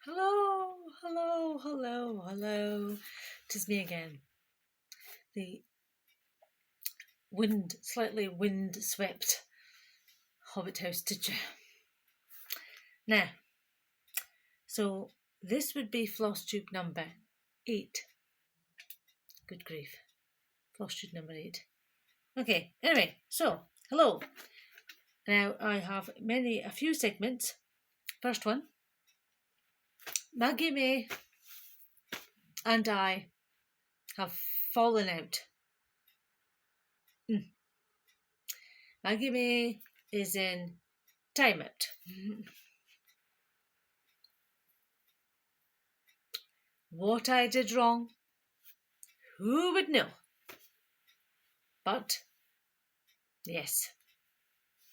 Hello, hello, hello, hello. Tis me again. The slightly wind-swept Hobbit House teacher. Now, so this would be Flosstube number 8. Good grief. Flosstube number 8. Okay, anyway, so, hello. Now, I have a few segments. First one, Maggie May and I have fallen out. Maggie May is in timeout. What I did wrong, who would know? But, yes,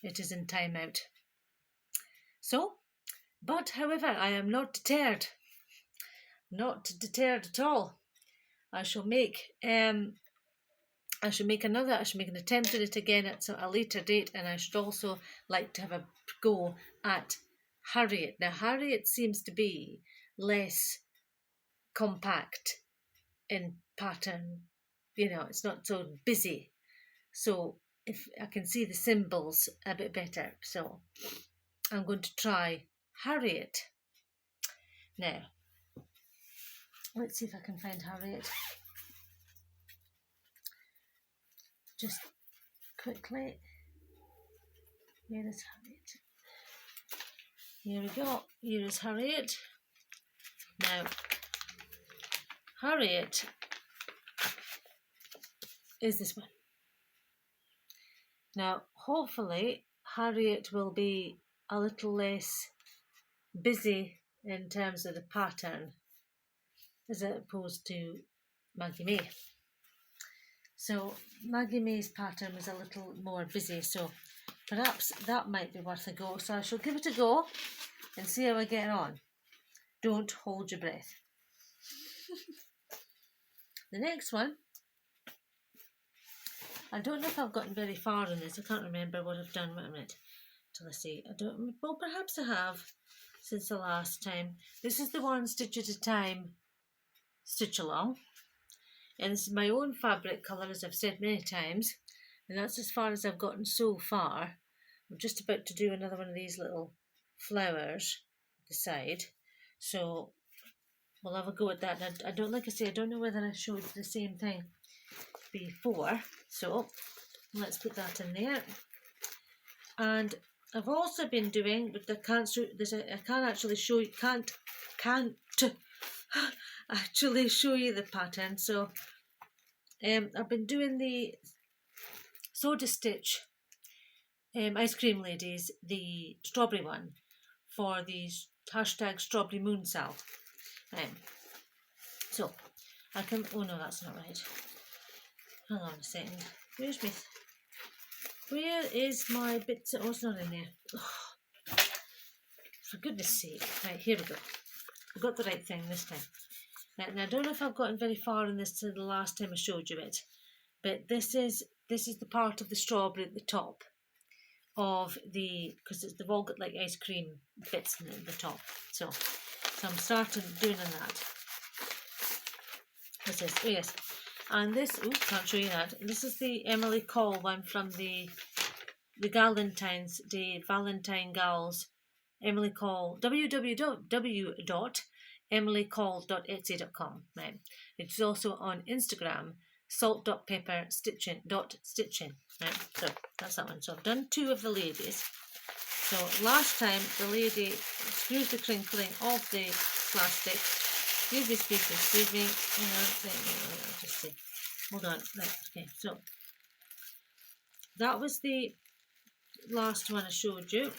it is in timeout. So, but however, I am not deterred. Not deterred at all. I shall make an attempt at it again at a later date, and I should also like to have a go at Harriet. Now, Harriet seems to be less compact in pattern. It's not so busy. So if I can see the symbols a bit better. So I'm going to try Harriet. Now, let's see if I can find Harriet. Just quickly. Here is Harriet. Here we go. Here is Harriet. Now, Harriet is this one. Now, hopefully, Harriet will be a little less busy in terms of the pattern as opposed to Maggie May. So Maggie May's pattern was a little more busy, so perhaps that might be worth a go. So I shall give it a go and see how I get on. Don't hold your breath. The next one, I don't know if I've gotten very far in this. I can't remember what I've done. Wait a minute till I see. Well, perhaps I have since the last time. This is the one stitch at a time stitch along. And this is my own fabric colour, as I've said many times. And that's as far as I've gotten so far. I'm just about to do another one of these little flowers at the side. So we'll have a go at that. And I don't know whether I showed the same thing before. So let's put that in there. And I've also been doing, but I can't actually show you the pattern. So I've been doing the Soda Stitch Ice Cream Ladies, the strawberry one, for the hashtag Strawberry Moon Sal. So I can, oh no, that's not right. Hang on a second. Where is my bits? Oh, it's not in there. Oh, for goodness sake. Right, here we go. I got the right thing this time. Now I don't know if I've gotten very far in this to the last time I showed you it, but this is the part of the strawberry at the top of because they've all got like ice cream bits in the top. So I'm starting doing that. This is, oh yes, and this, can't show you that. This is the Emily Call one from the Galentine's Day Valentine Gals. Emily Call, www.emilycall.etsy.com. Right. It's also on Instagram, salt.pepper.stitching. Right. So that's that one. So I've done 2 of the ladies. So last time the lady, excuse the crinkling of the plastic. Excuse me. Just see. Hold on. Right. Okay. So that was the last one I showed you.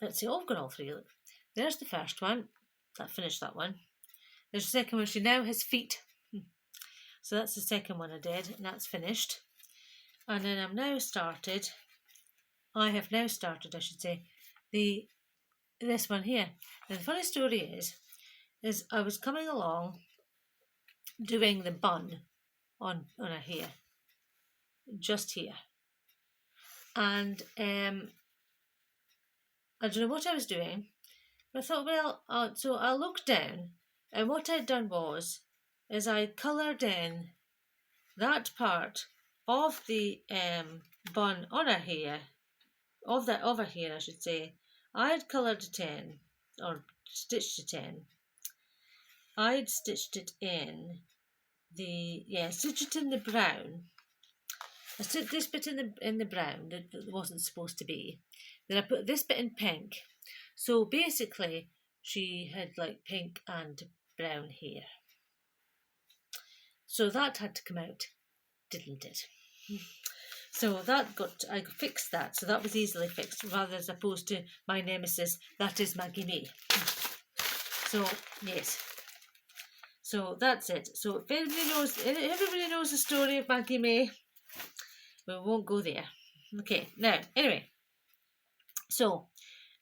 Let's see. Oh, I've got all 3. Look. There's the first one. That finished that one. There's the second one. She now has feet. So that's the second one I did, and that's finished. And then I have now started, I should say, this one here. And the funny story is I was coming along doing the bun on a hair, just here. And I don't know what I was doing. But I thought, well, so I looked down, and what I'd done is I coloured in that part of the bun on her hair, of her hair, I should say. I'd coloured it in, or stitched it in. I'd stitched it in stitched it in the brown. I stitched this bit in the brown that wasn't supposed to be. Then I put this bit in pink. So basically, she had like pink and brown hair. So that had to come out, didn't it? So I fixed that. So that was easily fixed, rather as opposed to my nemesis, that is Maggie May. So yes. So that's it. So if everybody knows the story of Maggie May, we won't go there. Okay, now, anyway. So,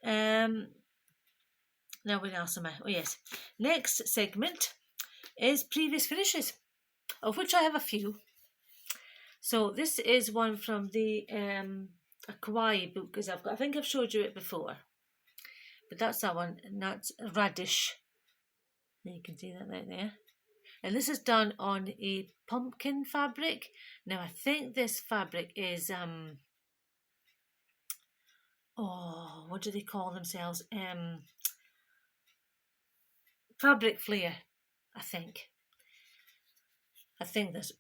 now where else am I? Oh yes. Next segment is previous finishes, of which I have a few. So this is one from the a kawaii book, because I think I've showed you it before. But that's that one, and that's Radish. You can see that right there. And this is done on a pumpkin fabric. Now I think this fabric is what do they call themselves? Fabric flare, I think. I think that's,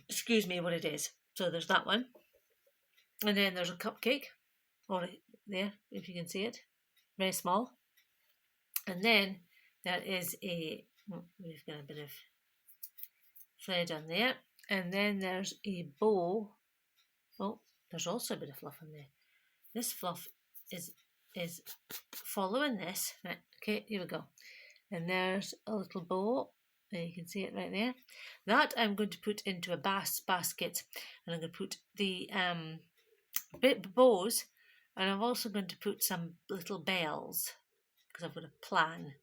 excuse me, what it is. So there's that one. And then there's a cupcake, or there, if you can see it, very small. And then there is we've got a bit of thread on there. And then there's a bow. Oh, there's also a bit of fluff on there. This fluff is following this. Right, okay, here we go. And there's a little bow. There, you can see it right there. That I'm going to put into a basket, and I'm going to put the bows, and I'm also going to put some little bells, because I've got a plan.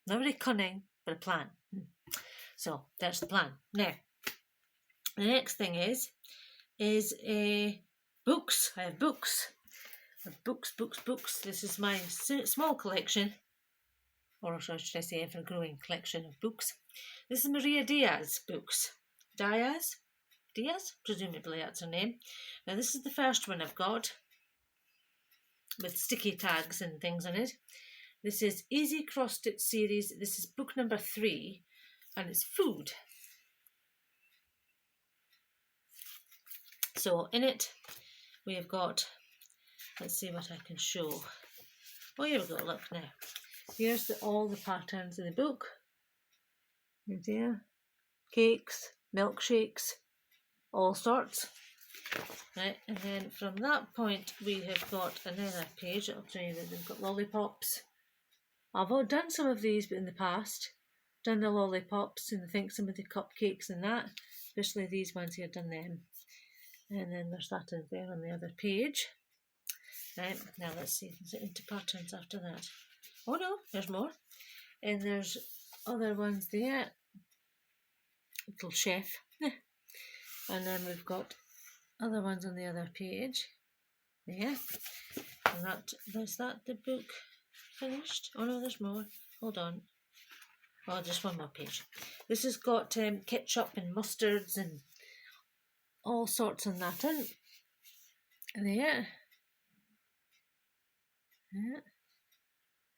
Not very cunning, but a plan. So there's the plan. Now, the next thing is books. I have books. Books. This is my small collection, or should I say ever-growing collection of books. This is Maria Diaz books. Diaz? Presumably that's her name. Now this is the first one I've got, with sticky tags and things on it. This is Easy Cross Stitch series. This is book number 3, and it's food. So in it we have got, let's see what I can show. Oh, here we go, look now. Here's all the patterns in the book. There. Cakes, milkshakes, all sorts. Right, and then from that point we have got another page. I'll show you that they've got lollipops. I've done some of these in the past. Done the lollipops, and I think some of the cupcakes and that. Especially these ones here, done them. And then there's that in there on the other page. Right, now let's see, is it into patterns after that? Oh no, there's more. And there's other ones there. Little chef. And then we've got other ones on the other page. There. And there's the book finished. Oh no, there's more. Hold on. Oh, just one more page. This has got ketchup and mustards and all sorts on that in. There. Yeah.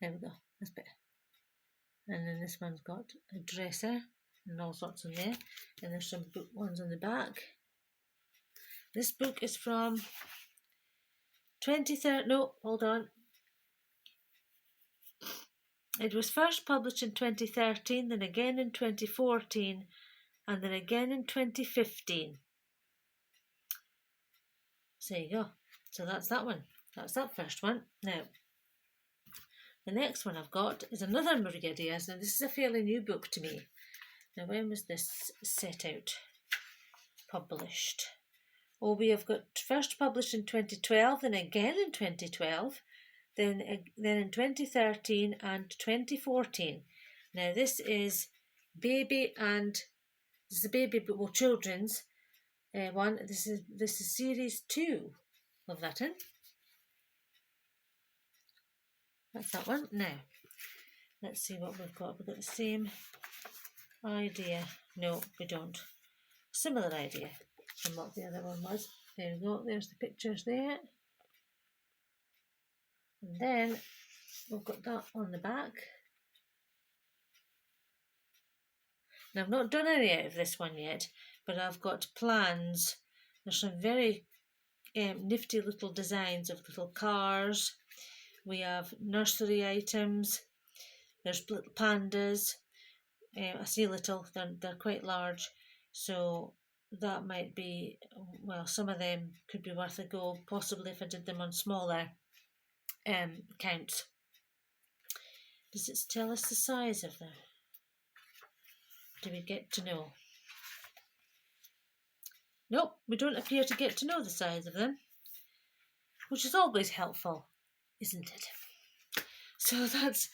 There we go. This bit. And then this one's got a dresser and all sorts in there. And there's some book ones on the back. This book is from 2013. No, hold on. It was first published in 2013, then again in 2014, and then again in 2015. So there you go. So that's that one. That's that first one. Now, the next one I've got is another Maria Diaz. Now, this is a fairly new book to me. Now, when was this set out? Published. Oh, we have got first published in 2012, then again in 2012, then in 2013 and 2014. Now, this is children's one. This is series 2 of that in. That's that one. Now, let's see what we've got. We've got the same idea. No, we don't. Similar idea from what the other one was. There we go. There's the pictures there. And then we've got that on the back. Now, I've not done any out of this one yet, but I've got plans. There's some very nifty little designs of little cars. We have nursery items. There's little pandas. I see little, they're quite large. So that might be, well, some of them could be worth a go, possibly if I did them on smaller counts. Does it tell us the size of them? Do we get to know? Nope, we don't appear to get to know the size of them, which is always helpful, isn't it? So that's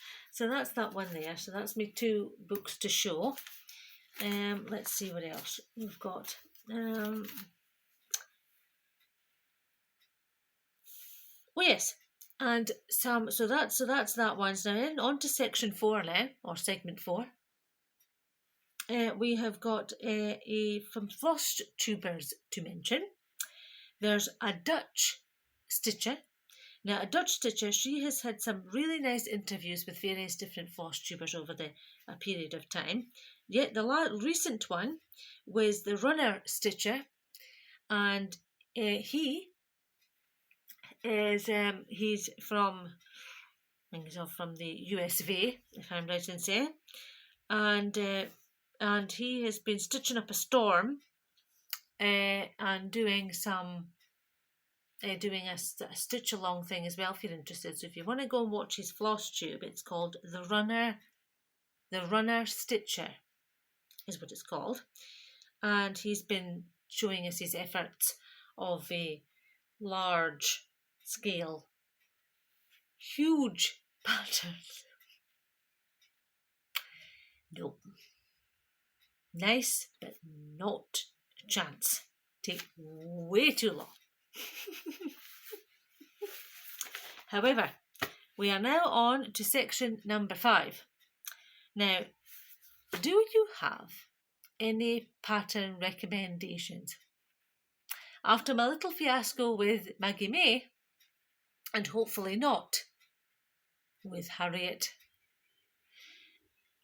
that one there. So that's my 2 books to show. Let's see what else we've got. Oh yes, and some. So that's that one. So now on to section 4 now, or segment 4. We have got from Flosstubers to mention. There's a Dutch stitcher. Now, a Dutch stitcher, she has had some really nice interviews with various different Flosstubers over a period of time. Yet the recent one was the runner stitcher, and he is he's from the USV, if I'm right in saying, and he has been stitching up a storm and doing some. Doing a stitch along thing as well if you're interested. So if you want to go and watch his Flosstube, it's called the Runner Stitcher is what it's called, and he's been showing us his efforts of a large scale, huge patterns. Nope. Nice, but not a chance. Take way too long. However, we are now on to section number 5. Now, do you have any pattern recommendations? After my little fiasco with Maggie May, and hopefully not with Harriet,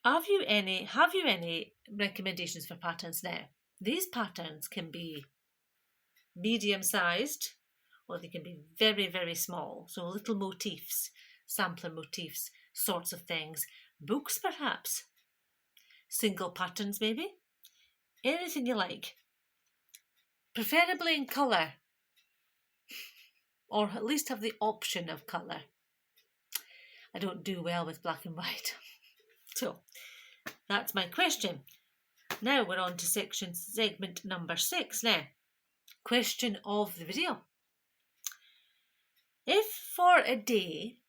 have you any recommendations for patterns now? These patterns can be medium-sized, or they can be very, very small. So little motifs, sampler motifs, sorts of things. Books, perhaps. Single patterns, maybe. Anything you like. Preferably in colour. Or at least have the option of colour. I don't do well with black and white. So, that's my question. Now we're on to segment number 6 now. Question of the video. If for a day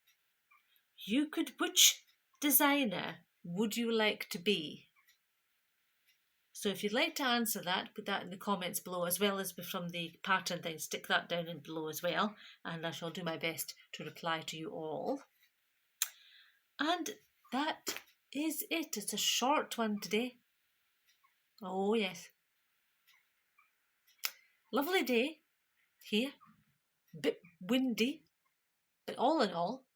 which designer would you like to be? So if you'd like to answer that, put that in the comments below, as well as from the pattern thing, stick that down in below as well, and I shall do my best to reply to you all. And that is it. It's a short one today. Oh yes. Lovely day here. Bit windy, but all in all,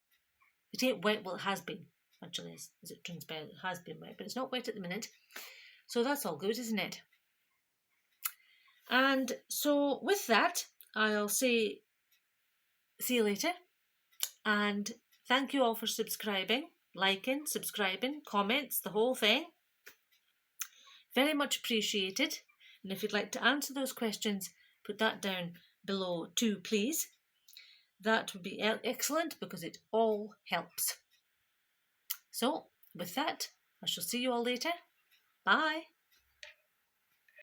it ain't wet. Well, it has been, actually, as it transpires, it has been wet, but it's not wet at the minute. So that's all good, isn't it? And so with that, I'll say see you later. And thank you all for subscribing, liking, subscribing, comments, the whole thing. Very much appreciated. And if you'd like to answer those questions, put that down below too, please. That would be excellent, because it all helps. So with that, I shall see you all later. Bye.